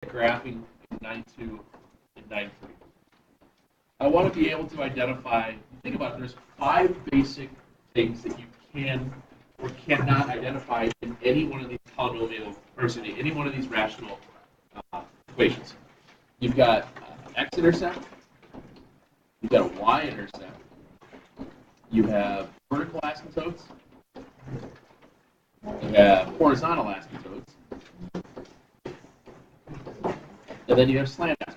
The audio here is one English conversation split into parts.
graphing in 9.2 and 9.3. I want to be able to identify, think about it, there's 5 basic things that you can or cannot identify in any one of these polynomial, or excuse me, any one of these rational equations. You've got x-intercept, you've got a y-intercept, you have vertical asymptotes, you have horizontal asymptotes, and then you have slant asymptotes.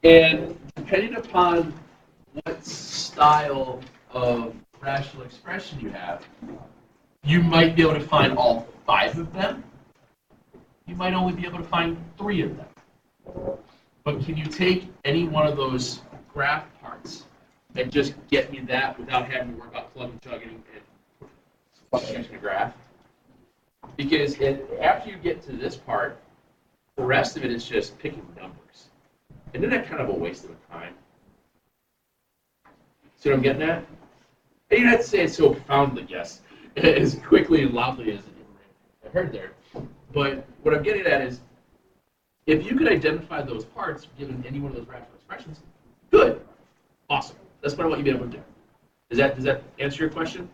And depending upon what style of rational expression you have, you might be able to find all 5 of them. You might only be able to find 3 of them. But can you take any one of those graph parts and just get me that without having to worry about plugging, chugging, and substituting a graph? Because after you get to this part, the rest of it is just picking numbers. And then that's kind of a waste of time. See what I'm getting at? And you don't have to say it so profoundly, yes, as quickly and loudly as I heard there. But what I'm getting at is, if you could identify those parts given any one of those rational expressions, good, awesome. That's what I want you to be able to do. Does that answer your question?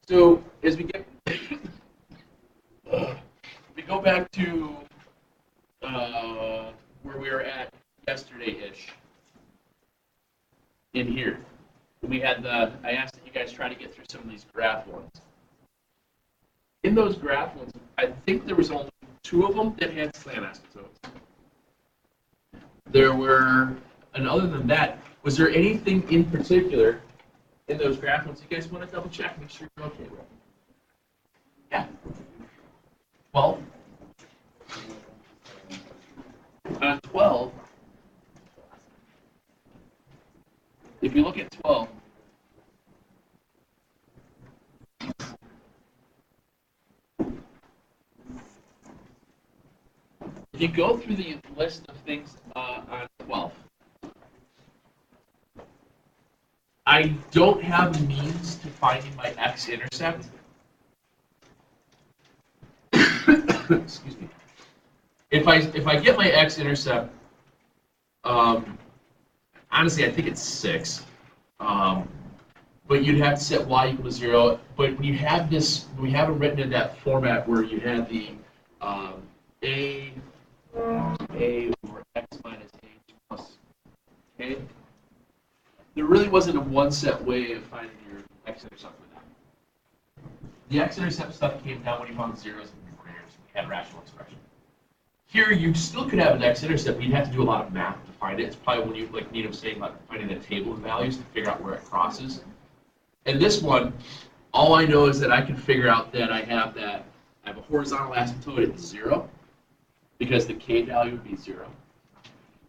So as we get, we go back to where we were at yesterday-ish. In here, we had I asked that you guys try to get through some of these graph ones. In those graph ones, I think there was only 2 of them that had slant asymptotes. There were, and other than that, was there anything in particular in those graph ones you guys want to double check, make sure you're okay with? Yeah. 12. 12. If you look at 12, if you go through the list of things on 12, I don't have means to finding my x-intercept. Excuse me. If I get my x-intercept, honestly, I think it's 6. But you'd have to set y equal to 0. But when you have this, we have it written in that format where you have the a over x minus h plus k. There really wasn't a one-set way of finding your x-intercept for that. The x-intercept stuff came down when you found zeros and numerators. We had rational expression. Here, you still could have an x-intercept, but you'd have to do a lot of math to find it. It's probably when you, like Nina was saying, about finding a table of values to figure out where it crosses. And this one, all I know is that I can figure out that I have a horizontal asymptote at 0, because the k value would be 0.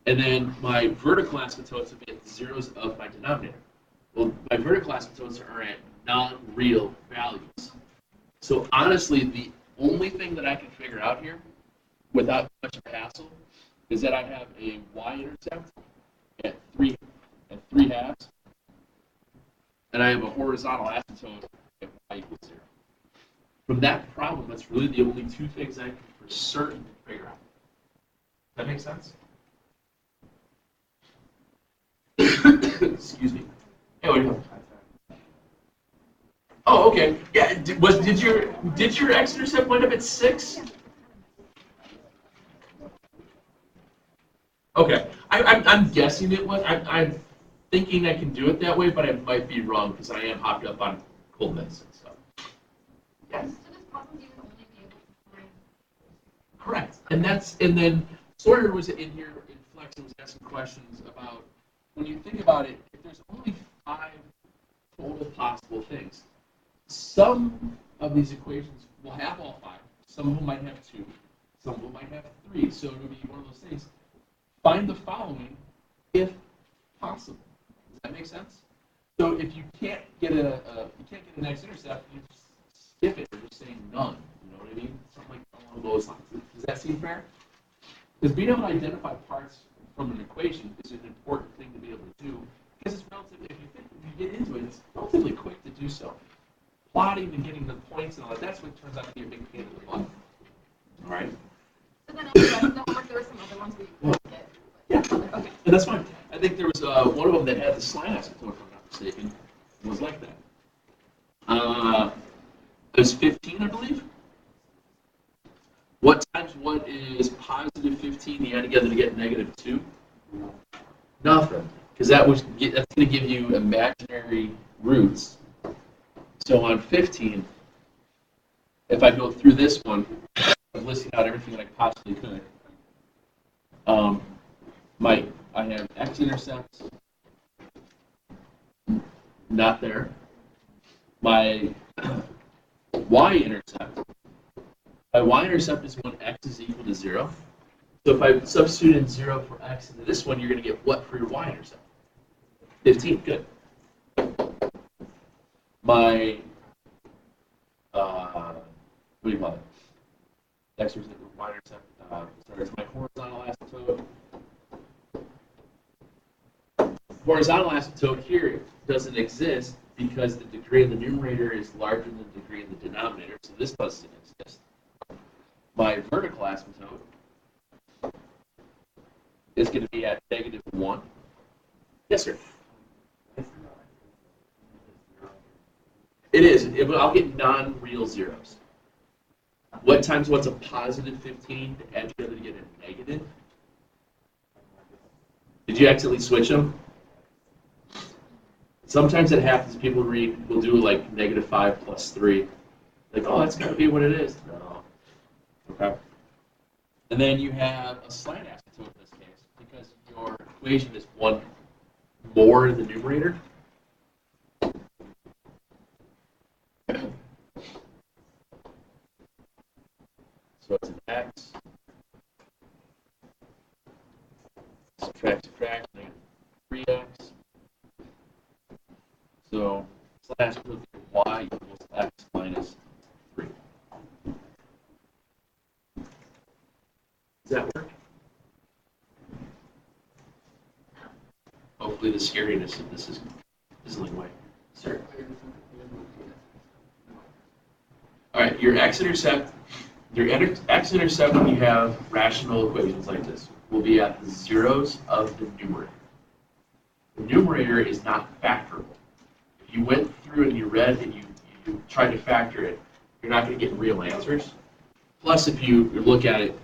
And then my vertical asymptotes would be at the zeros of my denominator. Well, my vertical asymptotes are at non-real values. So honestly, the only thing that I can figure out here, without much hassle, is that I have a y-intercept at 3 halves, and I have a horizontal asymptote at y equals 0. From that problem, that's really the only 2 things I can for certain figure out. Does that make sense? Excuse me. Hey, what do you think? Oh, okay. Yeah. Did your x-intercept wind up at 6? Okay. I'm guessing it was. I'm thinking I can do it that way, but I might be wrong because I am hopped up on cold medicine stuff. Yeah. Correct. And then Sawyer was in here in Flex and was asking questions about, when you think about it, if there's only 5 total possible things, some of these equations will have all 5. Some of them might have 2. Some of them might have 3. So it'll be one of those things. Find the following if possible. Does that make sense? So if you can't get an x-intercept, you just skip it or just say none. You know what I mean? Something like along those lines. Does that seem fair? Because being able to identify parts from an equation is an important thing to be able to do, because it's relatively, if you get into it, it's relatively quick to do so. plotting and getting the points and all that, that's what turns out to be a big pain in the butt. All right? So then after the rest of the homework, there were some other ones we didn't get. Yeah, Okay. and that's fine. I think there was one of them that had the slant asymptote, if I'm not mistaken, was like that. It was 15, I believe. What times what is positive 15? You add together to get negative 2? Nothing, because that's going to give you imaginary roots. So on 15, if I go through this one, I'm listing out everything that I possibly could. I have x-intercepts, not there. My y-intercept. My y-intercept is when x is equal to 0. So if I substitute in 0 for x into this one, you're going to get what for your y-intercept? 15, good. My, what do you call it? X-intercept, y-intercept, sorry, it's my horizontal asymptote. Horizontal asymptote here doesn't exist because the degree in the numerator is larger than the degree in the denominator, so this doesn't exist. My vertical asymptote is going to be at negative 1. Yes, sir. It is. I'll get non-real zeros. What times what's a positive 15 to add together to get a negative? Did you accidentally switch them? Sometimes it happens. People will do like negative 5 plus 3. Like, oh, that's got to be what it is. No. Okay. And then you have a slant asymptote in this case because your equation is 1 more in the numerator. So it's an x. Subtract, negative 3x. So slash y equals x minus 3. Does that work? Hopefully the scariness of this is fizzling away. Sir? All right, your x-intercept when you have rational equations like this will be at the zeros of the numerator. The numerator is not factorable. If you went through and you read and you tried to factor it, you're not going to get real answers. Plus, if you look at it,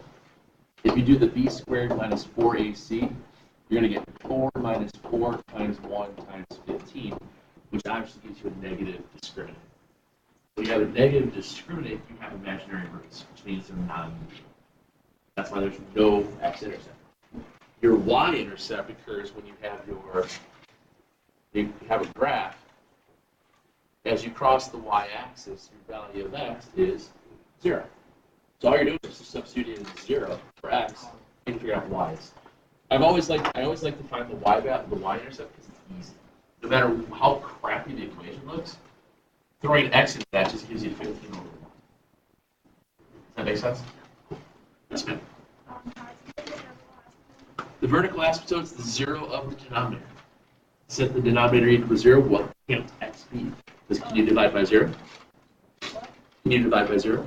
if you do the b squared minus 4ac, you're going to get 4 minus 4 times 1 times 15, which obviously gives you a negative discriminant. When you have a negative discriminant, you have imaginary roots, which means they're non-neutral. That's why there's no x-intercept. Your y-intercept occurs when you have a graph. As you cross the y-axis, your value of x is 0. So all you're doing is just substituting in 0 for x and figure out y is. I always like to find the y-intercept because it's easy. No matter how crappy the equation looks, throwing x into that just gives you 15 over 1. Does that make sense? Yes, ma'am. The vertical asymptote is the 0 of the denominator. Set the denominator equal to 0. What can't x be? Can you divide by 0? Can you divide by 0?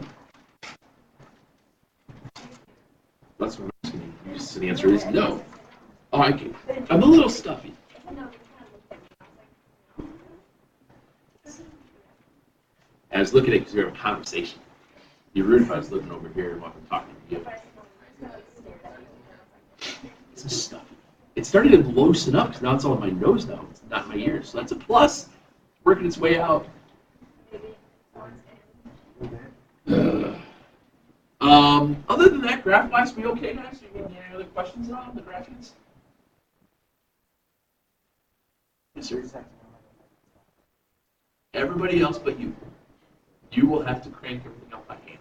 That's what I'm asking you. So the answer is no. Oh, I'm a little stuffy. I was looking at it because we were in a conversation. You're rude if I was looking over here while I'm talking to you. This is stuffy. It's starting to loosen up because now it's all in my nose now. It's not in my ears. So that's a plus. Working its way out. Other than that, graph-wise, we okay, guys? You got any other questions on the graphics? Yes, sir. Everybody else but you. You will have to crank everything up by hand.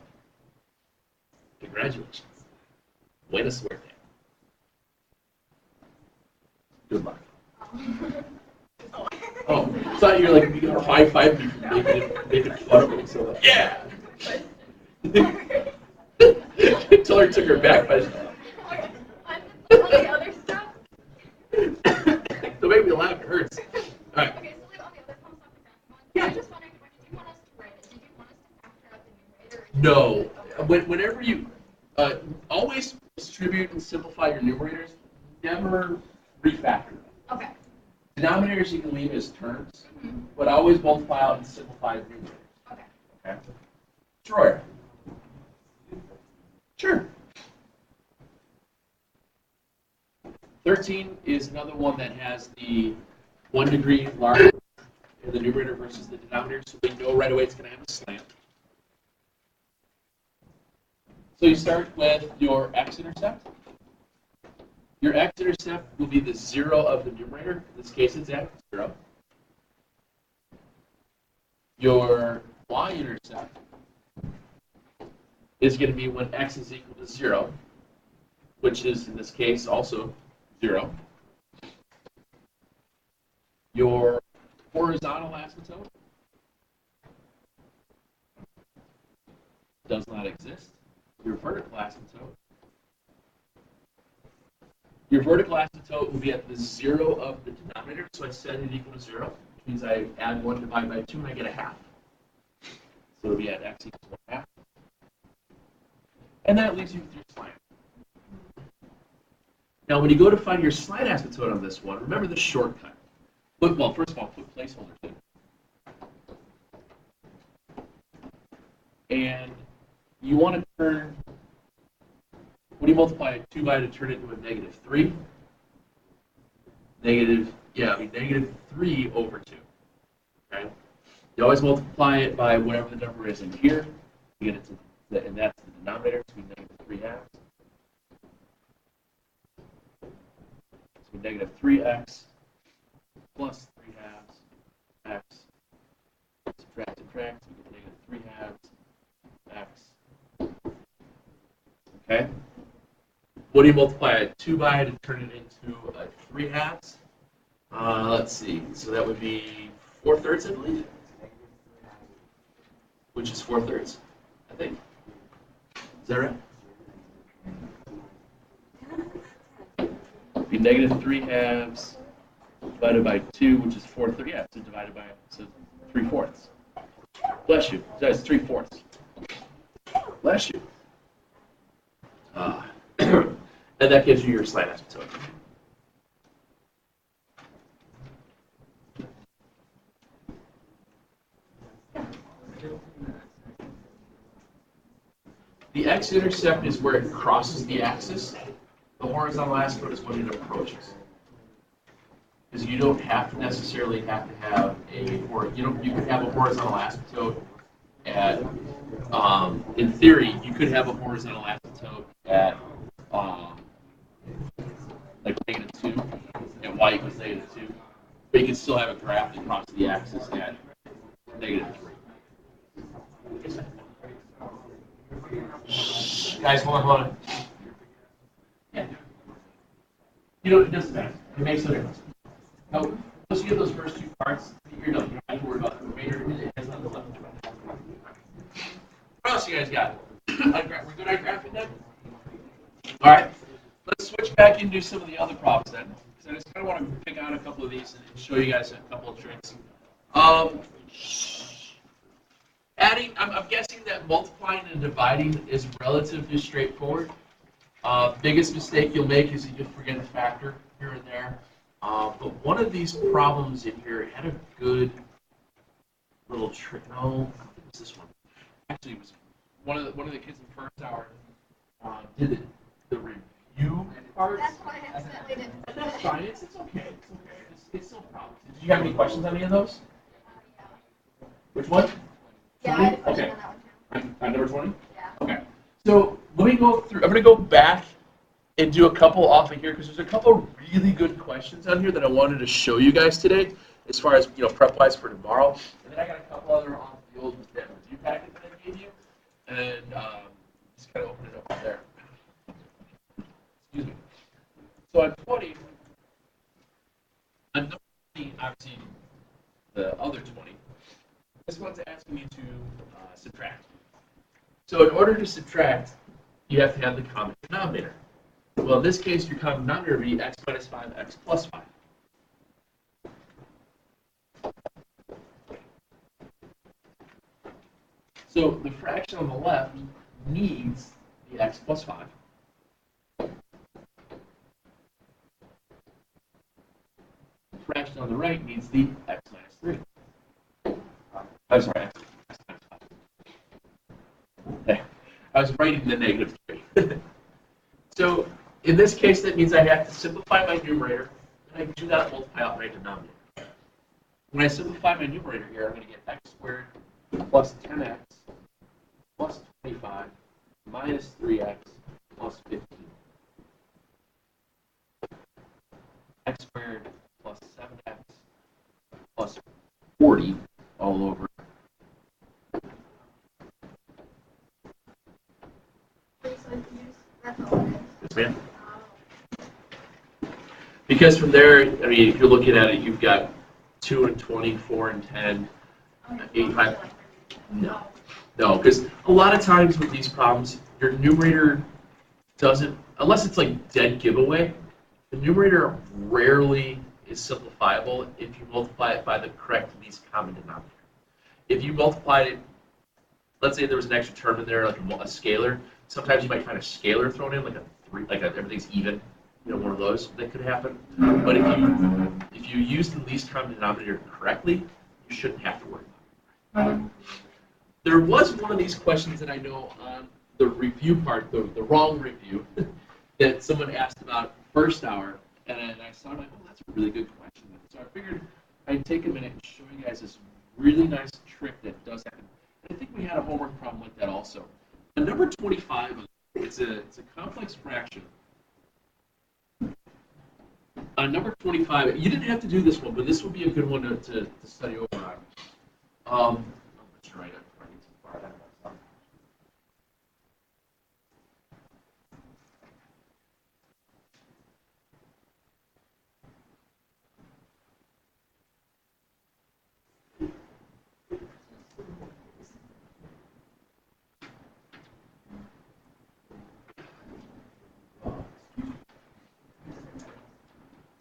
Congratulations. Way to swear that. Good luck. Oh, I thought you were like, you high-five me for making fun of me. So, like, yeah! Until her took her back by On the other stuff? Don't make me laugh, it hurts. All right. Okay, so like on the other comes up the graph one. Yeah. I just wondering, did you want us to write Whenever you always distribute and simplify your numerators, never refactor them. Okay. Denominators you can leave as terms, but always multiply out and simplify the numerators. Okay. Okay. Troyer. Sure. 13 is another one that has the 1 degree larger in the numerator versus the denominator, so we know right away it's going to have a slant. So you start with your x-intercept. Your x-intercept will be the 0 of the numerator. In this case, it's at 0. Your y-intercept is going to be when x is equal to 0, which is, in this case, also 0. Your horizontal asymptote does not exist. Your vertical asymptote. Your vertical asymptote will be at the 0 of the denominator, so I set it equal to 0, which means I add 1 divided by 2 and I get a half. So it'll be at x equals 1 half. And that leaves you with your slant. Now, when you go to find your slant asymptote on this one, remember the shortcut. Well, first of all, put placeholders in. And you want to turn, what do you multiply 2 by to turn it into a -3? -3 over 2. Okay? You always multiply it by whatever the number is in here. You get it to and that's the denominator, so we -3 halves. So -3x plus 3 halves x. Subtract, subtract, so we get -3 halves x. Okay? What do you multiply 2 by to turn it into a 3 halves? Let's see. So that would be 4/3, I believe. Which is 4/3, I think. Is that right? It'd be -3 halves divided by 2, which is 4/3. Yeah, so divided by 3/4. Bless you. That's 3/4. Bless you. And that gives you your slant asymptote. The x-intercept is where it crosses the axis. The horizontal asymptote is when it approaches. Because you don't have to necessarily have to have you could have a horizontal asymptote at, in theory, you could have a horizontal asymptote at, like -2, and y equals -2, but you can still have a graph that crosses the axis at -3. Guys, hold on. Yeah. It doesn't matter. It makes no difference. Now, once you get those first 2 parts, you're done. You don't have to worry about the remainder. It has nothing left to it. What else you guys got? We're good at graphing then? All right. Let's switch back into some of the other problems then. Because I just kind of want to pick out a couple of these and show you guys a couple of tricks. Adding, I'm guessing that multiplying and dividing is relatively straightforward. Biggest mistake you'll make is you'll forget a factor here and there. But one of these problems in here had a good little trick. No, I don't think it was this one. Actually, it was one of the kids in first hour did the review part. That's why I accidentally didn't. That's fine. It's okay. It's okay. It's no problem. Did you have any questions on any of those? Which one? Yeah, 20? I had a question Okay. on that one too. On number 20? Yeah. Okay. So let me go through. I'm going to go back and do a couple off of here because there's a couple really good questions on here that I wanted to show you guys today, as far as prep-wise for tomorrow. And then I got a couple other off the old review packet that I gave you, and just kind of open it up from there. Excuse me. So on 20, on number 20, obviously the other 20, this one's asking you to subtract. So in order to subtract, you have to have the common denominator. Well, in this case, your common denominator would be x minus 5, x plus 5. So the fraction on the left needs the x plus 5. The fraction on the right needs the x minus 3. I'm sorry, x minus 5. Okay. I was writing the negative 3. So in this case, that means I have to simplify my numerator, and I do that multiply out my denominator. When I simplify my numerator here, I'm going to get x squared plus 10x plus 25 minus 3x plus 15. X squared plus 7x plus 40 all over. Yes, ma'am. Because from there, I mean, if you're looking at it, you've got 2 and 20, 4 and 10, 8, 5. No. No, because a lot of times with these problems, your numerator doesn't, unless it's like dead giveaway, the numerator rarely is simplifiable if you multiply it by the correct least common denominator. If you multiplied it, let's say there was an extra term in there, like a scalar, sometimes you might find a scalar thrown in, like a 3, like everything's even, you know, one of those that could happen. But if you use the least common denominator correctly, you shouldn't have to worry about it. There was one of these questions that I know on the review part, the wrong review, that someone asked about first hour, and I saw like, oh, that's a really good question. So I figured I'd take a minute and show you guys this really nice trick that does happen. And I think we had a homework problem like that also. On number 25, it's a complex fraction. On number 25, you didn't have to do this one, but this would be a good one to study over on. Let's try it.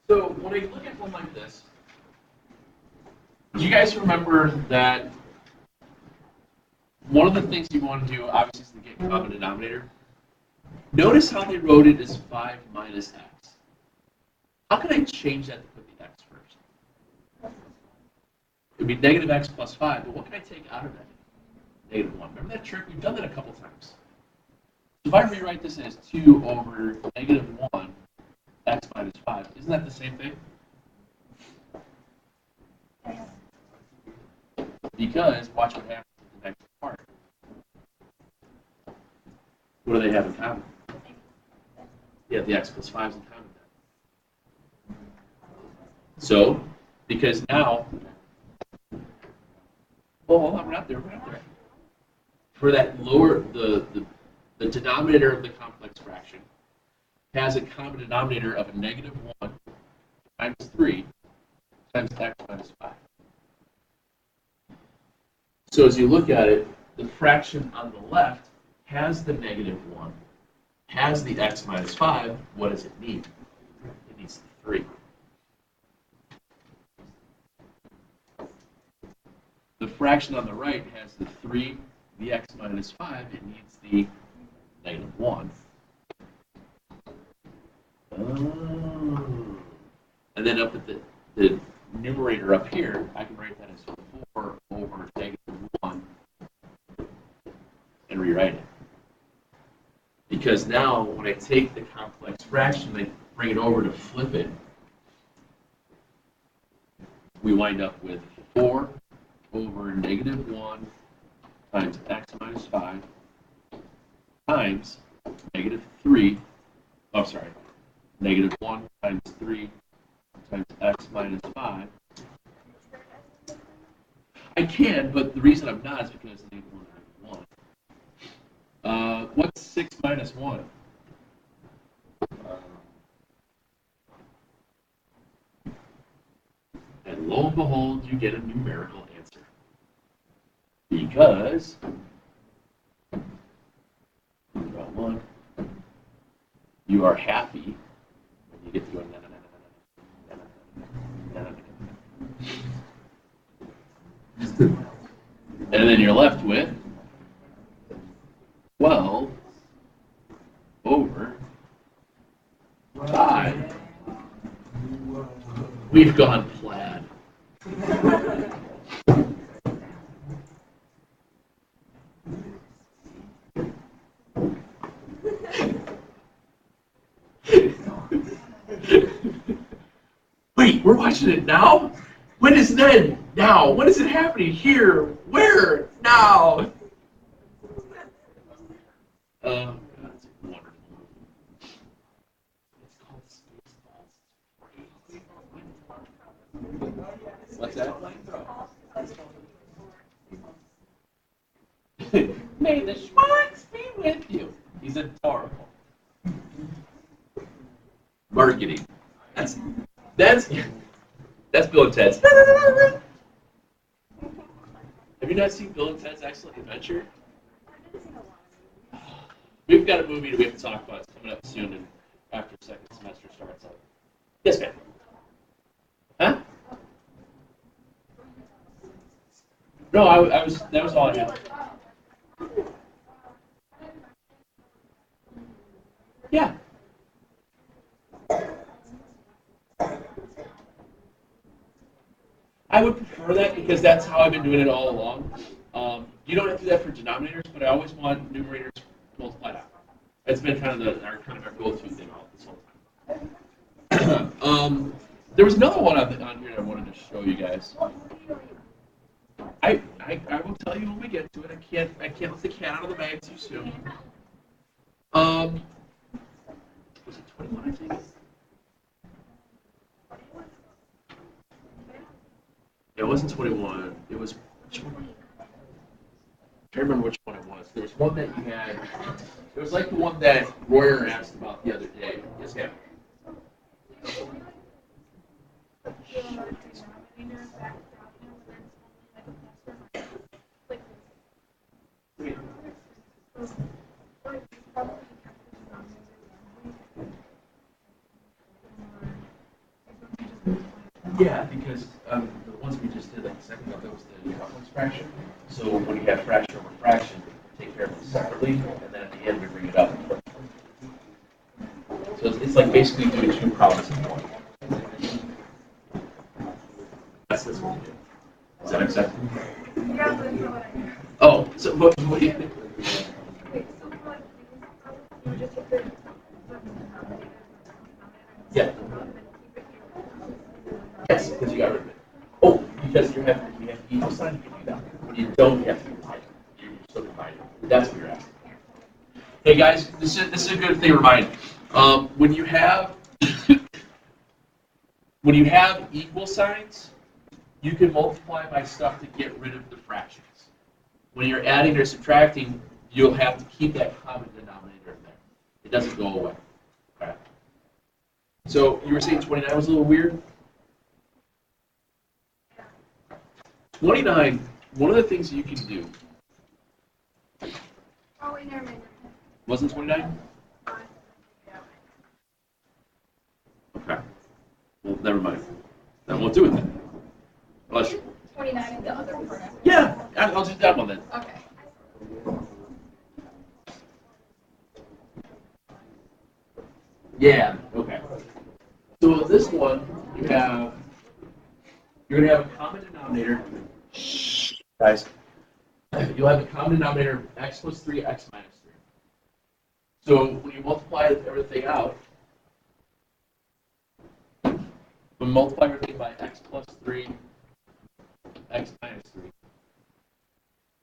So when I look at one like this, do you guys remember that one of the things you want to do, obviously, is to get common denominator? Notice how they wrote it as 5 minus x. How can I change that to put the x first? It would be negative x plus 5, but what can I take out of that? Negative 1. Remember that trick? We've done that a couple times. If I rewrite this as 2 over negative 1 x minus 5, isn't that the same thing? Because, watch what happens with the next part. What do they have in common? Yeah, the x plus 5 is in common. So, because now, oh, hold on, we're not there. For that lower, the denominator of the complex fraction has a common denominator of a negative 1 times 3 times x minus 5. So as you look at it, the fraction on the left has the negative 1, has the x minus 5. What does it need? It needs the 3. The fraction on the right has the 3, the x minus 5. It needs the negative 1. Oh. And then up at the numerator up here, I can write that as 4 over negative 1 and rewrite it. Because now, when I take the complex fraction, I bring it over to flip it, we wind up with 4 over negative 1 times x minus 5 times negative 3, oh, sorry, negative 1 times 3 times x minus 5. I can, but the reason I'm not is because the negative 1 times 1. What's 6 minus 1? And lo and behold, you get a numerical answer. Because, about 1, you are happy when you get to go and then you're left with 12 We've gone plaid. Wait, we're watching it now? When is then? Now. When is it happening? Here. Where? Now. God, it's wonderful. It's called Spaceballs. What's that? May the Schwartz be with you. He's adorable. Marketing. That's Bill and Ted's. Have you not seen Bill and Ted's Excellent Adventure? We've got a movie that we have to talk about. It's coming up soon, and after second semester starts up. Yes, ma'am. Huh? No, I was. That was all I had. Yeah. I would prefer that because that's how I've been doing it all along. You don't have to do that for denominators, but I always want numerators multiplied out. That's been kind of our go-to thing all this whole time. There was another one on here that I wanted to show you guys. I will tell you when we get to it. I can't let the cat out of the bag too soon. Was it 21? I think. It wasn't 21. It was. Which one? I can't remember which one it was. There was one that you had. It was like the one that Royer asked about the other day. Yes, ma'am. Yeah, because the ones we just did, like the second one, that was the complex fraction. So when you have fraction over fraction, take care of them separately, and then at the end we bring it up. So it's like basically doing two problems in one. That's what we do. Is that acceptable? Yeah, but that's not what I mean. Oh, so what do you think? Wait, so like, you just take the Yeah. Yes, because you got rid of it. Oh, because you have equal sign, you can do that. When you don't, you have to divide it. You're still dividing. That's what you're asking. Hey guys, this is a good thing to remind. When you have when you have equal signs, you can multiply by stuff to get rid of the fractions. When you're adding or subtracting, you'll have to keep that common denominator in there. It doesn't go away. Okay. So you were saying 29 was a little weird? 29, one of the things you can do. Oh, wait, never mind. Wasn't 29? Okay. Well, never mind. Then we'll do it then. Unless, 29 is the other part. yeah, I'll do that one then. Okay. Yeah, okay. So this one, you're going to have a common denominator. Shh, guys. You'll have a common denominator of x plus 3, x minus 3. So when you multiply everything out, when multiply everything by x plus 3, x minus 3,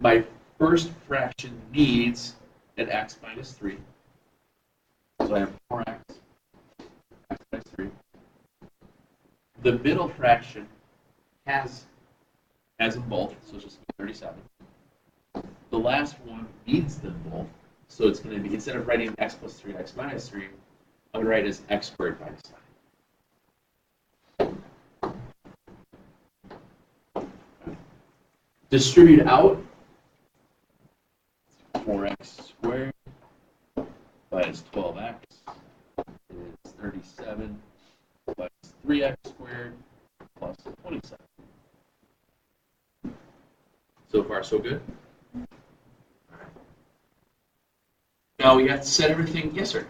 my first fraction needs an x minus 3. So I have 4x, x minus 3. The middle fraction has them both, so it's just 37. The last one needs them both, so it's going to be, instead of writing x plus 3, x minus 3, I'm going to write it as x squared minus 9. Distribute out, 4x squared minus 12x is 37 plus 3x squared plus 27. So far, so good? Now we have to set everything. Yes, sir.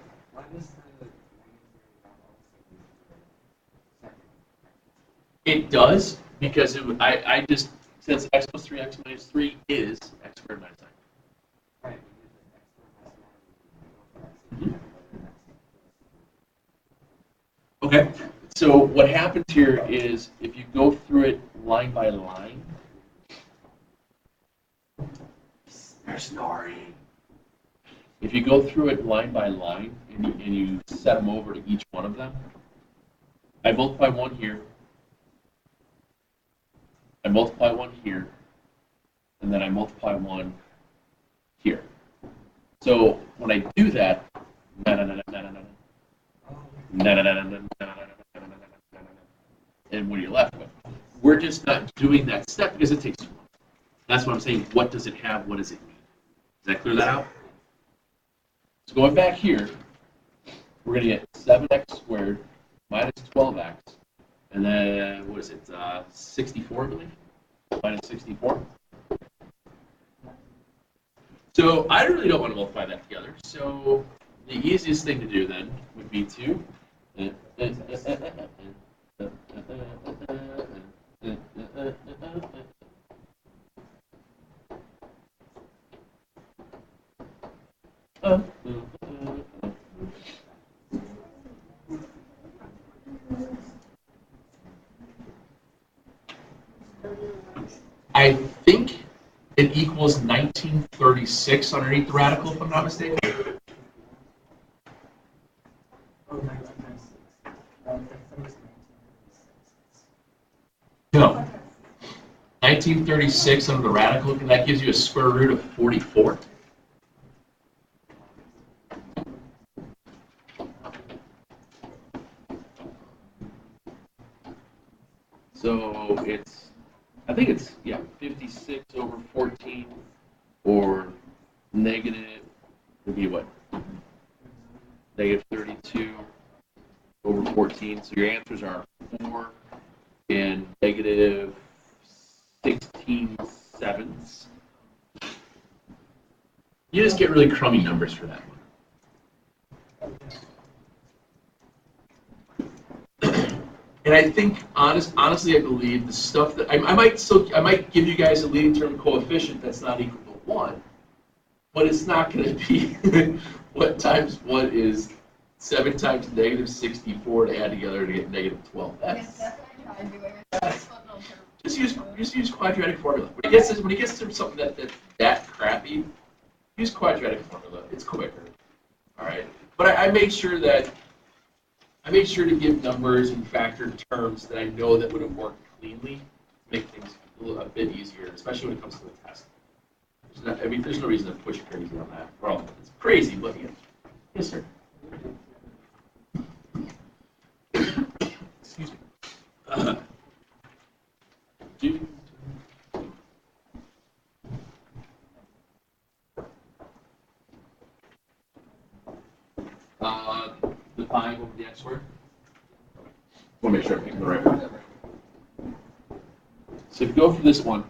It does, because I just, since x plus 3, x minus 3 is x squared minus 9. Mhm. Okay, so what happens here is if you go through it line by line, they're snoring. If you go through it line by line and you set them over to each one of them, I multiply one here, I multiply one here, and then I multiply one here. So when I do that, and what are you left with? We're just not doing that step because it takes too long. That's what I'm saying. What does it have? What does it mean? Does that clear that out? So going back here, we're going to get 7x squared minus 12x, and then what is it? 64, I believe. Minus 64. So I really don't want to multiply that together. So the easiest thing to do then would be to I think it equals 1936 underneath the radical, if I'm not mistaken. No. 1936 under the radical, and that gives you a square root of 44. So it's, I think it's, yeah, 56 over 14, or negative, would be what? Negative 32 over 14. So your answers are 4 and negative 16/7. You just get really crummy numbers for that one. And I think, honestly, I believe the stuff that I might give you guys a leading term coefficient that's not equal to 1, but it's not going to be what times what is 7 times negative 64 to add together to get negative 12. Yes, that's what I tried doing. It's footnote term. Just use quadratic formula. When it gets to something that crappy, use quadratic formula. It's quicker. All right. But I made sure to give numbers and factor terms that I know that would have worked cleanly, make things a bit easier, especially when it comes to the test. There's no reason to push crazy on that. Well, it's crazy, but yeah. Yes, sir. Excuse me. The 5 over the x squared? I want to make sure I'm picking the right one. So if you go for this one,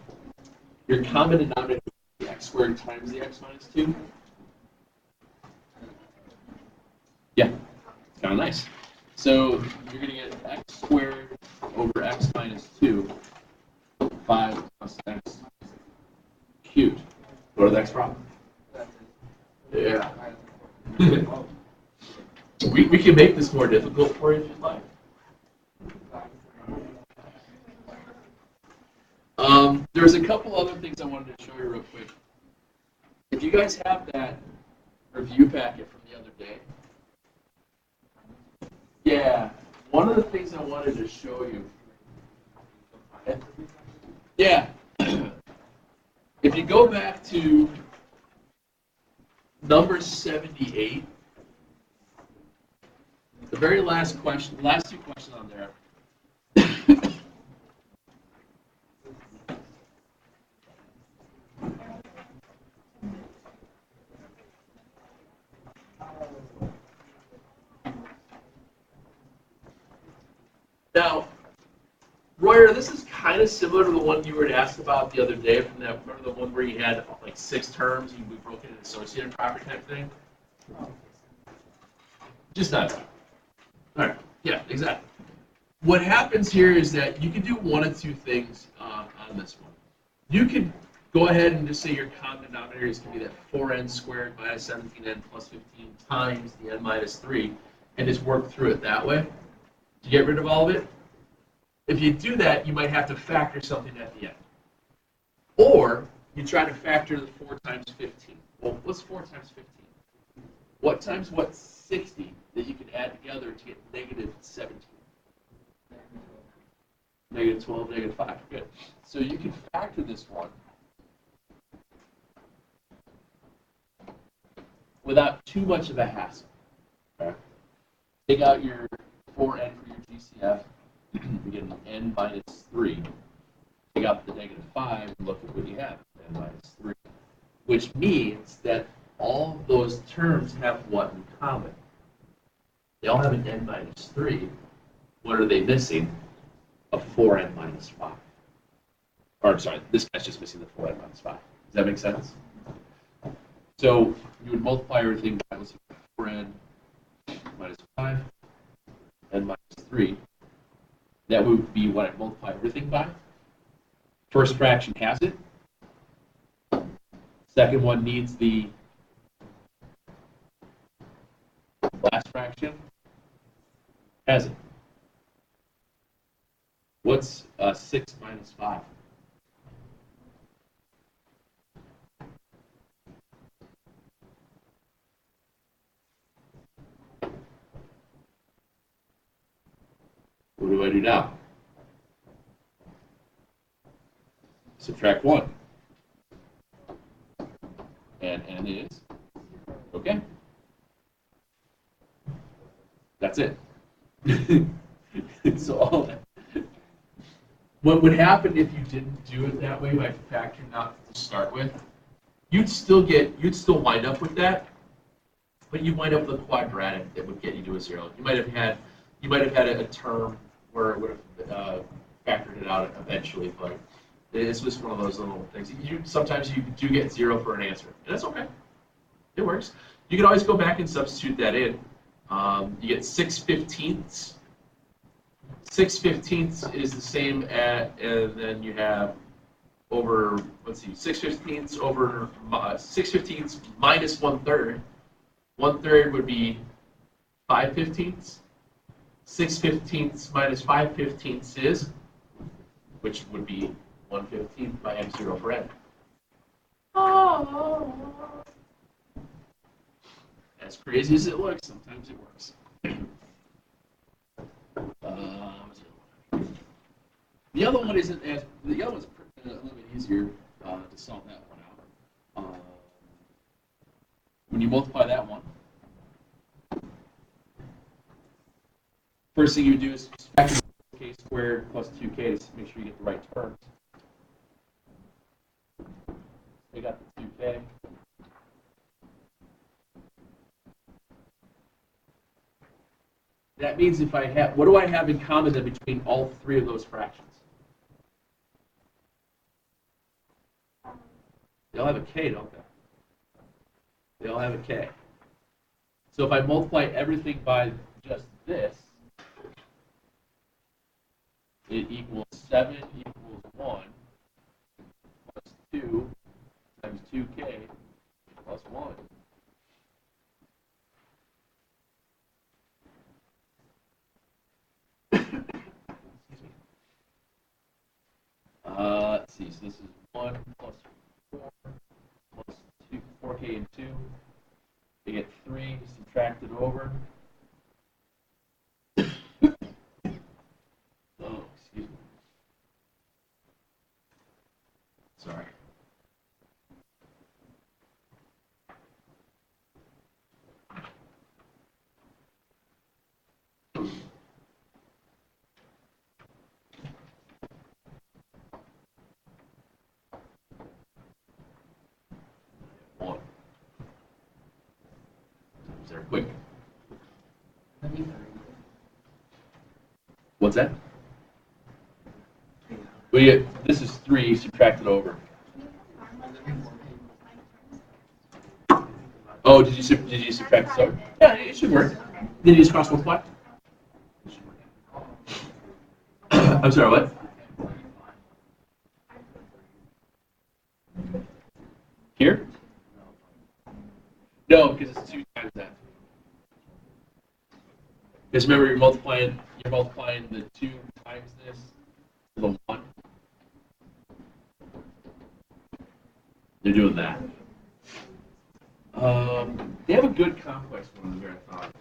your common denominator is the x squared times the x minus 2. Yeah, it's kind of nice. So you're going to get x squared over x minus 2, 5 plus x cubed. Go to the next problem. Yeah. We can make this more difficult for you if you'd like. There's a couple other things I wanted to show you real quick. If you guys have that review packet from the other day, yeah, one of the things I wanted to show you. Yeah. If you go back to number 78, the very last question, the last 2 questions on there. Now, Royer, this is kind of similar to the one you were asked about the other day from that. Remember the one where you had like 6 terms, and we broke it into associated property type thing? Just that. All right. Yeah, exactly. what happens here is that you can do one of two things on this one. You could go ahead and just say your common denominator is going to be that 4n squared minus 17n plus 15 times the n minus 3, and just work through it that way to get rid of all of it. If you do that, you might have to factor something at the end. Or you try to factor the 4 times 15. Well, what's 4 times 15? What times what's 60 that you can add together to get negative 17? Negative 12, negative 5. Good. So you can factor this one without too much of a hassle. Okay? Take out your 4n for your GCF. You get an n minus 3. Take out the negative 5 and look at what you have, n minus 3. Which means that all of those terms have what in common? They all have an n minus 3. What are they missing? A 4n minus 5. Or, I'm sorry, this guy's just missing the 4n minus 5. Does that make sense? So you would multiply everything by 4n minus 5, n minus 3. That would be what I multiply everything by. First fraction has it. Second one needs the last fraction. Has it. What's 6 minus 5? What do I do now? Subtract 1. And n is? Okay. That's it. So all that. What would happen if you didn't do it that way by factoring out to start with? You'd still wind up with that, but you wind up with a quadratic that would get you to a 0. You might have had a term where it would have factored it out eventually, but it's just one of those little things. Sometimes you do get 0 for an answer, and that's okay. It works. You can always go back and substitute that in. You get 6/15. 6/15 is the same as, and then you have over, let's see, 6/15 over 6/15 minus 1/3. 1/3 would be 5/15. 6/15 minus 5/15 is, which would be 1/15 by m0 for n. Oh. As crazy as it looks, sometimes it works. The other one isn't as. The other one's a little bit easier to solve that one out. When you multiply that one, first thing you do is factor k squared plus 2k to make sure you get the right terms. We got the 2k. That means if I have, what do I have in common then between all three of those fractions? They all have a k, don't they? They all have a k. So if I multiply everything by just this, it equals 7 equals 1 plus 2 times 2k plus 1. Let's see, so this is 1 plus 4 plus 2, 4k and 2. You get 3, subtract it over. Oh, excuse me. Sorry. They're quick. What's that? Well, yeah, this is 3 subtracted over. Oh, did you subtract this over? Yeah, it should work. Then you just cross multiply. I'm sorry, what? Here? No, because it's 2 times that. Because remember, you're multiplying the 2 times this to the 1. They're doing that. They have a good complex one in there, I thought.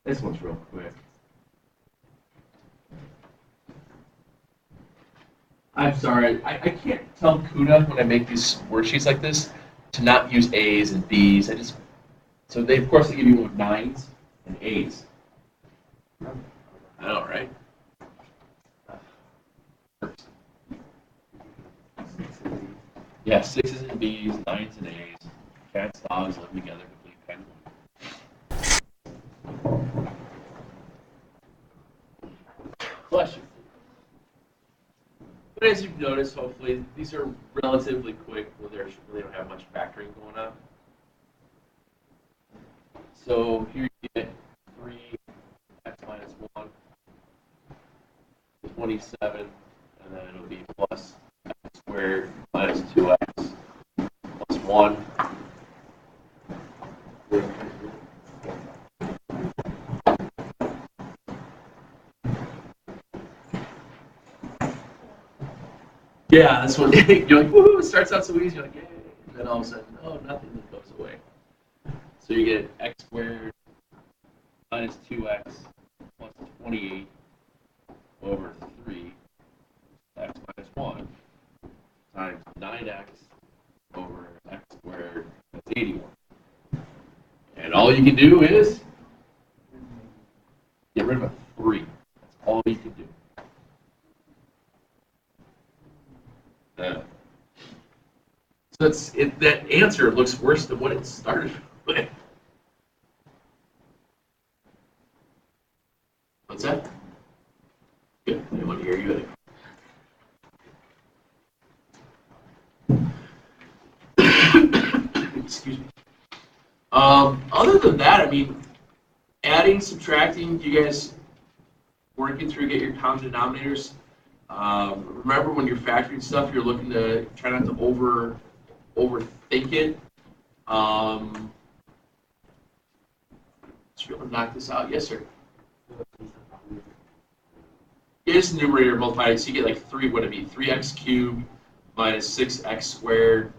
This one's real quick. I'm sorry, I can't tell CUDA when I make these worksheets like this to not use A's and B's. So they, of course, they give you with 9s and 8s. I know, right? Yeah, 6s and B's, 9s and A's. Cats, dogs live together, complete pen. Question. But as you've noticed, hopefully, these are relatively quick when they really don't have much factoring going on. So here you get 3x minus 1, 27, and then it'll be plus x squared minus 2x plus 1. Yeah, that's what you're like, woohoo, it starts out so easy, you're like, yay. And then all of a sudden, oh, nothing goes away. So you get x squared minus 2x plus 28 over 3 x minus 1 times 9x over x squared, that's 81. And all you can do is get rid of a 3. That's all you can do. So that answer looks worse than what it started with. What's that? Good. I didn't want to hear you. Excuse me. Other than that, I mean, adding, subtracting, you guys working through get your common denominators. Remember when you're factoring stuff, you're looking to try not to overthink it. Should be able to knock this out. Yes, sir. Yeah, just numerator multiplied, so you get like 3, what would it be? 3x cubed minus 6x squared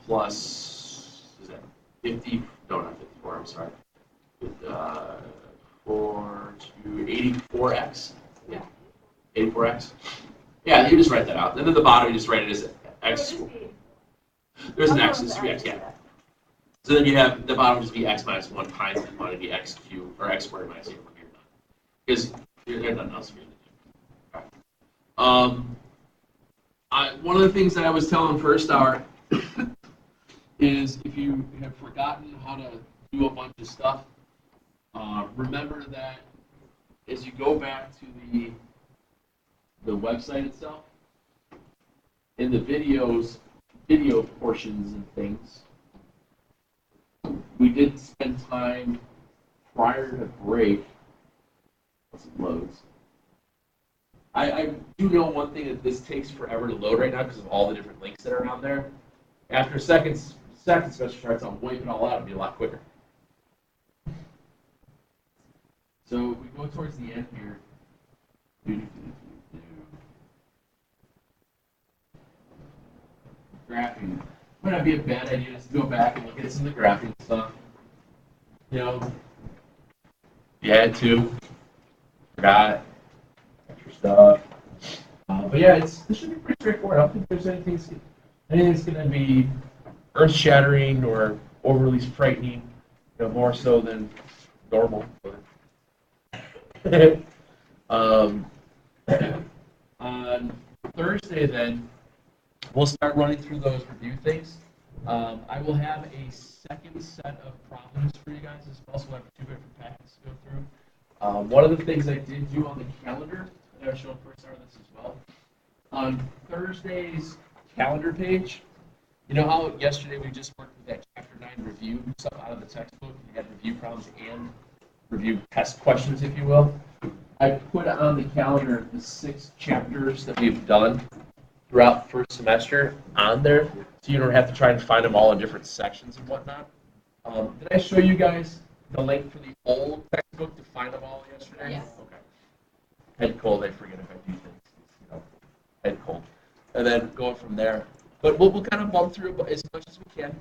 plus, is that 50? No, not 54, I'm sorry. 4 to 84x. Yeah, 84x. Yeah, you just write that out. And then at the bottom, you just write it as x. There's an x, it's 3x, yeah. So then you have the bottom just be x minus 1 times the quantity x cubed, or x squared minus 8 when you're done. Because there's nothing else for you to do. One of the things that I was telling first hour is if you have forgotten how to do a bunch of stuff, remember that as you go back to the website itself, in the video portions and things, we did spend time prior to break. Once it loads. I do know one thing that this takes forever to load right now because of all the different links that are on there. After second special starts, I'll wipe it all out and be a lot quicker. So we go towards the end here. Graphing. Might not be a bad idea just to go back and look at some of the graphing stuff. You know, you had to. Forgot. Extra stuff. But yeah, this should be pretty straightforward. I don't think there's anything that's going to be earth-shattering or overly frightening, more so than normal. On Thursday, then, we'll start running through those review things. I will have a second set of problems for you guys as well, so we'll have 2 different packets to go through. One of the things I did do on the calendar, and I'll show first hour this as well. On Thursday's calendar page, you know how yesterday we just worked with that Chapter 9 review? review stuff out of the textbook. You had review problems and review test questions, if you will. I put on the calendar the 6 chapters that we've done throughout first semester on there, so you don't have to try and find them all in different sections and whatnot. Did I show you guys the link for the old textbook to find them all yesterday? Yes. Okay. Head cold, I forget if I do things, you know, head cold. And then going from there. But we'll kind of bump through as much as we can.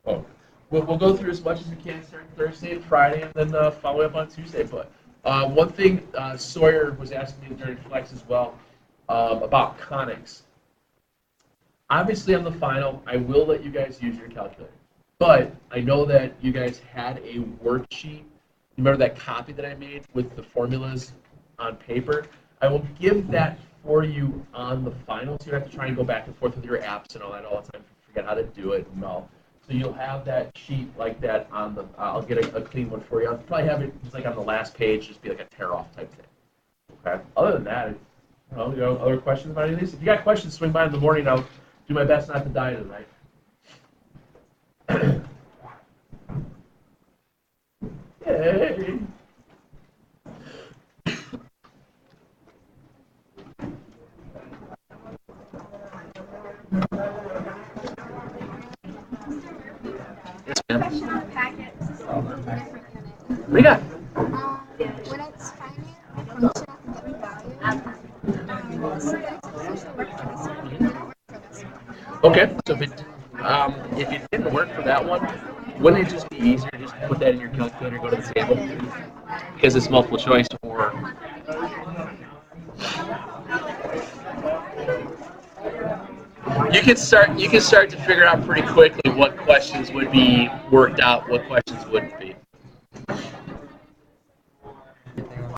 Oh, we'll go through as much as we can starting Thursday and Friday, and then follow up on Tuesday. But one thing Sawyer was asking me during Flex as well about conics. Obviously, on the final, I will let you guys use your calculator. But I know that you guys had a worksheet. Remember that copy that I made with the formulas on paper? I will give that for you on the final, so you don't have to try and go back and forth with your apps and all that all the time. Forget how to do it and all. So you'll have that sheet like that on the. I'll get a clean one for you. I'll probably have it just like on the last page, just be like a tear off type thing. Okay. Other than that, other questions about any of these? If you got questions, swing by in the morning. I'll do my best not to die tonight. Yay! Yes, ma'am. What do you got? When it's finding a function and getting value, this exercise should work for this one, but it didn't work for this one. Okay, so if it didn't work for that one, wouldn't it just be easier to just put that in your calculator, go to the table? Because it's multiple choice, or you can start to figure out pretty quickly what questions would be worked out, what questions wouldn't be.